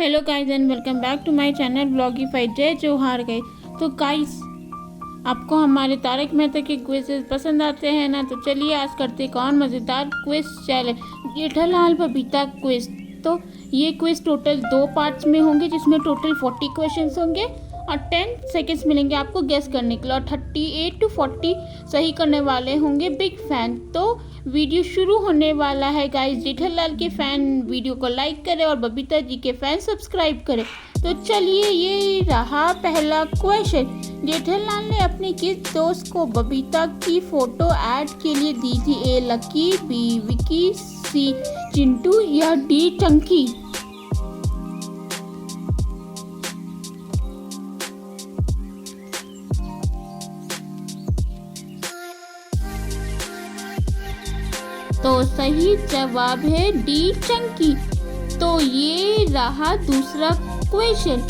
Hello guys and welcome back to my channel Blogify जय जोहार guys. तो guys, आपको हमारे तारक मेहता के क्विज़ेस पसंद आते हैं ना, तो चलिए आज करते हैं और मज़ेदार quiz challenge Jethalal Babita quiz. तो ये क्विज टोटल 2 पार्ट्स में होंगे, जिसमें टोटल 40 क्वेश्चंस होंगे और 10 सेकेंड्स मिलेंगे आपको गेस करने के लिए, और 38 to 40 सही करने वाले होंगे बिग फैन। तो वीडियो शुरू होने वाला है गाइस। जेठालाल के फैन वीडियो को लाइक करें और बबीता जी के फैन सब्सक्राइब करें। तो चलिए, ये रहा पहला क्वेश्चन। जेठालाल ने अपने किस दोस्त को बबीता की फोटो ऐड के लिए दी थी? ए लकी, बी विकी, सी चिंटू या डी चंकी? तो सही जवाब है डी चंकी। तो ये रहा दूसरा क्वेश्चन।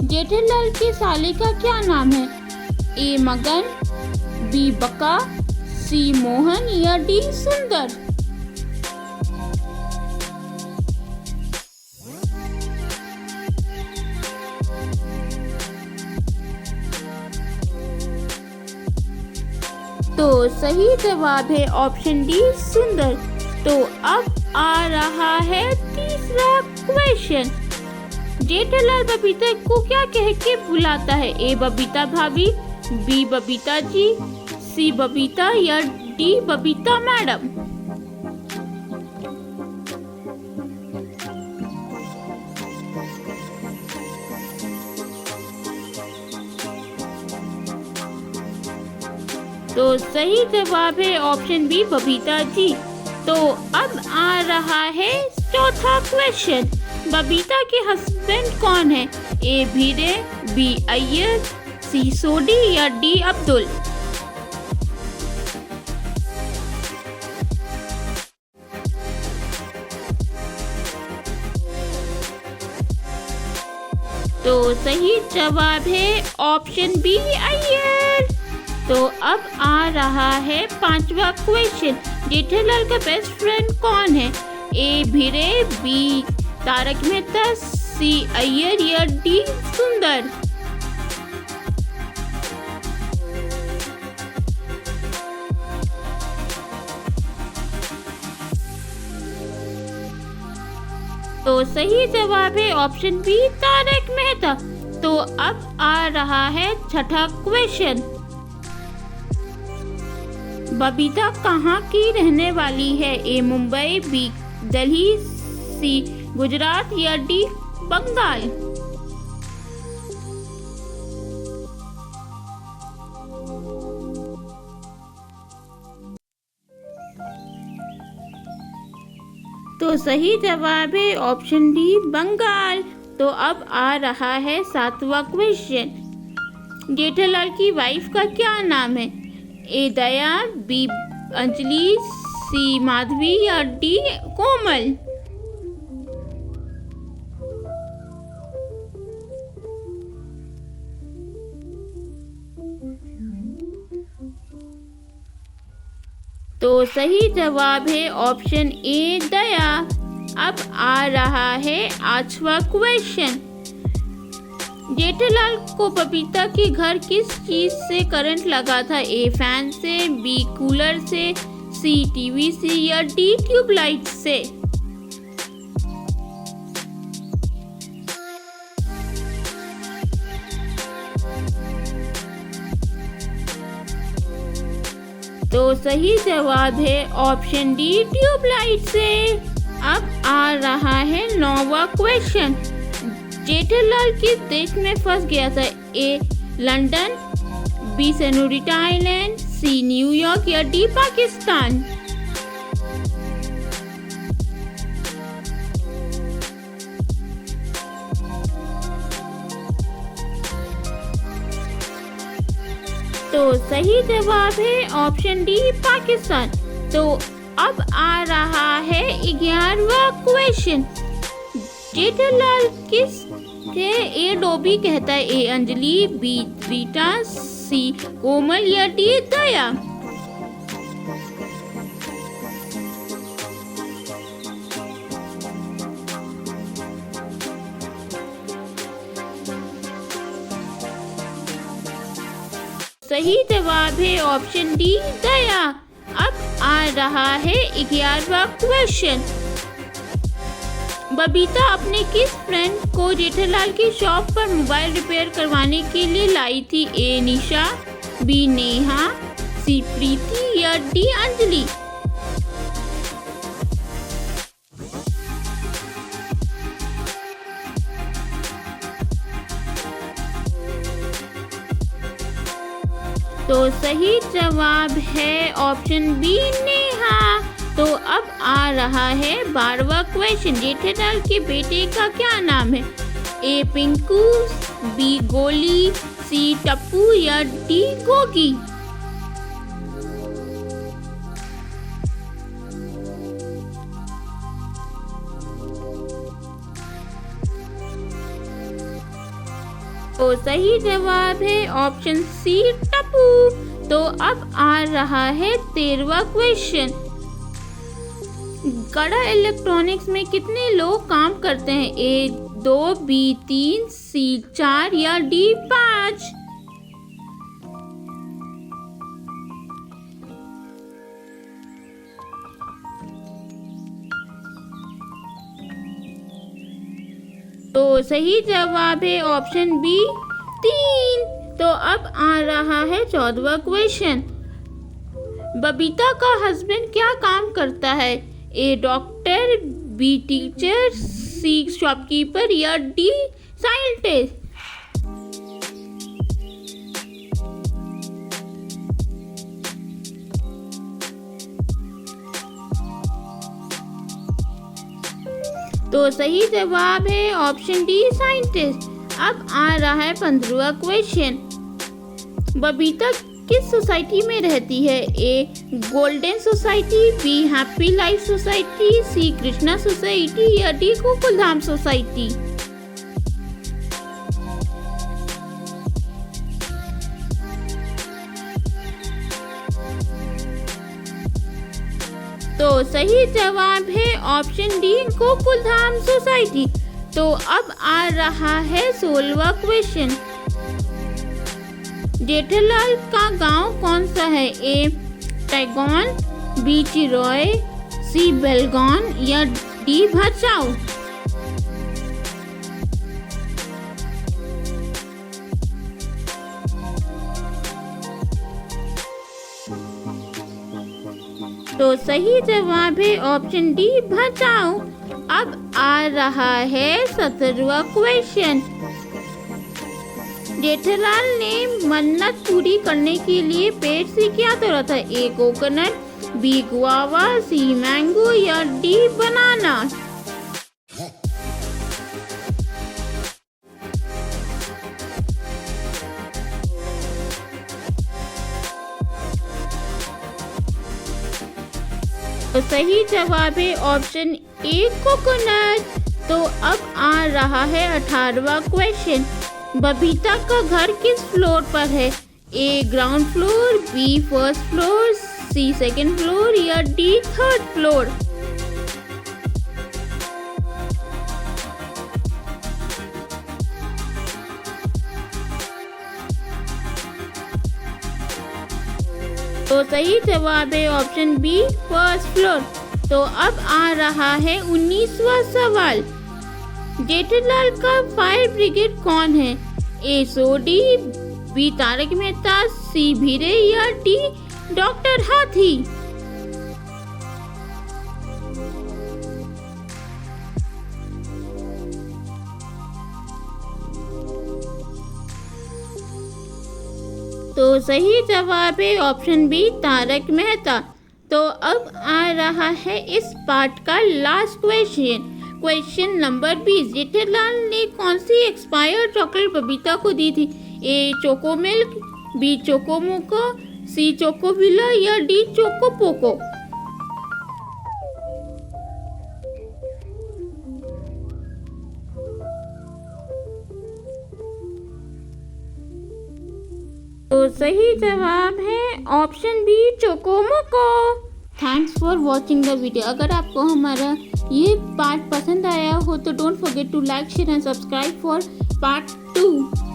जेठालाल के साले का क्या नाम है? ए मगन, बी बका, सी मोहन या डी सुंदर? तो सही जवाब है ऑप्शन डी सुंदर। तो अब आ रहा है तीसरा क्वेश्चन। जेठालाल बबीता को क्या कह के बुलाता है? ए बबीता भाभी, बी बबीता जी, सी बबीता या डी बबीता मैडम? तो सही जवाब है ऑप्शन बी बबीता जी। तो अब आ रहा है चौथा क्वेश्चन। बबीता के हस्बैंड कौन है? ए भीरे, बी अय्यर, सी सोडी या डी अब्दुल? तो सही जवाब है ऑप्शन बी अय्यर। तो अब आ रहा है पांचवा क्वेश्चन। जेठालाल का बेस्ट फ्रेंड कौन है? ए भिरे, बी तारक मेहता, सी अय्यर या डी सुंदर? तो सही जवाब है ऑप्शन बी तारक मेहता। तो अब आ रहा है छठा क्वेश्चन। बबीता कहाँ की रहने वाली है? ए मुंबई, बी दिल्ली, सी गुजरात या डी बंगाल? तो सही जवाब है ऑप्शन डी बंगाल। तो अब आ रहा है सातवां क्वेश्चन। जेठालाल की वाइफ का क्या नाम है? ए दया, बी अंजलि, सी माधवी या डी कोमल? तो सही जवाब है ऑप्शन ए दया। अब आ रहा है 8वां क्वेश्चन। जेठालाल को बबीता के घर किस चीज से करंट लगा था? ए फैन से, बी कूलर से, सी टीवी से या डी ट्यूबलाइट से? तो सही जवाब है ऑप्शन डी ट्यूबलाइट से। अब आ रहा है 9वां क्वेश्चन। जेठालाल किस देश में फंस गया था? A London, B Senorita island, C New York या डी पाकिस्तान? तो सही जवाब है ऑप्शन डी पाकिस्तान। तो अब आ रहा है 11वां क्वेश्चन। जेठालाल किस के ए डोबी कहता है? ए अंजलि, बी रीटा, सी कोमल या डी दया? सही जवाब है ऑप्शन डी दया। अब आ रहा है 11वां क्वेश्चन। बबीता अपने किस फ्रेंड को जेठालाल की शॉप पर मोबाइल रिपेयर करवाने के लिए लाई थी? ए निशा, बी नेहा, सी प्रीति या डी अंजलि? तो सही जवाब है ऑप्शन बी नेहा। तो अब आ रहा है 12वां क्वेश्चन। जेठालाल के बेटे का क्या नाम है? ए पिंकू, बी गोली, सी टप्पू या डी गोगी? तो सही जवाब है ऑप्शन सी टप्पू। तो अब आ रहा है 13वां क्वेश्चन। गड़ा इलेक्ट्रॉनिक्स में कितने लोग काम करते हैं? ए 2, बी 3, सी 4 या डी 5? तो सही जवाब है ऑप्शन बी 3। तो अब आ रहा है 14वां क्वेश्चन। बबीता का हस्बैंड क्या काम करता है? ए डॉक्टर, बी टीचर, सी शॉपकीपर या डी साइंटिस्ट? तो सही जवाब है ऑप्शन डी साइंटिस्ट। अब आ रहा है 15वां क्वेश्चन। बबीता किस सोसाइटी में रहती है? A golden society, B happy life society, C Krishna society या डी गोकुलधाम सोसाइटी? तो सही जवाब है ऑप्शन डी गोकुलधाम सोसाइटी। तो अब आ रहा है 16वां क्वेश्चन। जेठालाल का गांव कौन सा है? ए टैगोन, बी चिरॉय, सी बेलगान या डी भचाऊ? तो सही जवाब है ऑप्शन डी भचाऊ। अब आ रहा है 17वां क्वेश्चन। जेठालाल ने मन्नत पूरी करने के लिए पेड़ से क्या तोड़ा था? ए कोकोनट, बी गुआवा, सी मैंगो या डी बनाना? तो सही जवाब है ऑप्शन ए कोकोनट। तो अब आ रहा है 18वां क्वेश्चन। बबीता का घर किस फ्लोर पर है? A ground floor, B first floor, C second floor या डी थर्ड फ्लोर? तो सही जवाब है ऑप्शन बी फर्स्ट फ्लोर। तो अब आ रहा है 19वां सवाल। जेठालाल का फायर ब्रिगेड कौन है? ए सोडी, बी तारक मेहता, सी भिरे या डी डॉक्टर हाथी? तो सही जवाब है ऑप्शन बी तारक मेहता। तो अब आ रहा है इस पार्ट का last question. Question number 20। Jethalal ने कौन सी एक्सपायर्ड चॉकलेट बबीता को दी थी? A choco milk, B choco moco, C choco villa या डी चोको पोको? तो सही जवाब है option B choco moco. Thanks for watching the video. अगर आपको हमारा ये पार्ट पसंद आया हो तो don't forget to like, share and subscribe for part 2।